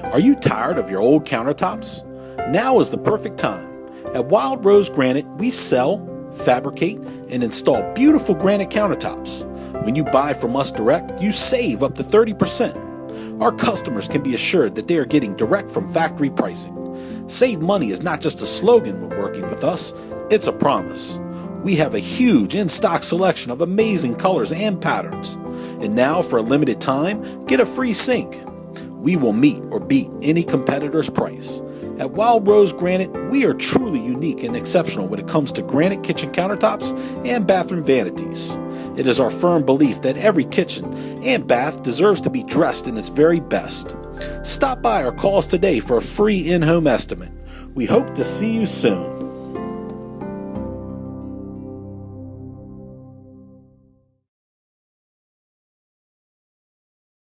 Are you tired of your old countertops? Now is the perfect time. At Wild Rose Granite, we sell, fabricate, and install beautiful granite countertops. When you buy from us direct, you save up to 30%. Our customers can be assured that they are getting direct from factory pricing. Save money is not just a slogan when working with us, it's a promise. We have a huge in-stock selection of amazing colors and patterns. And now, for a limited time, get a free sink. We will meet or beat any competitor's price. At Wild Rose Granite, we are truly unique and exceptional when it comes to granite kitchen countertops and bathroom vanities. It is our firm belief that every kitchen and bath deserves to be dressed in its very best. Stop by or call us today for a free in-home estimate. We hope to see you soon.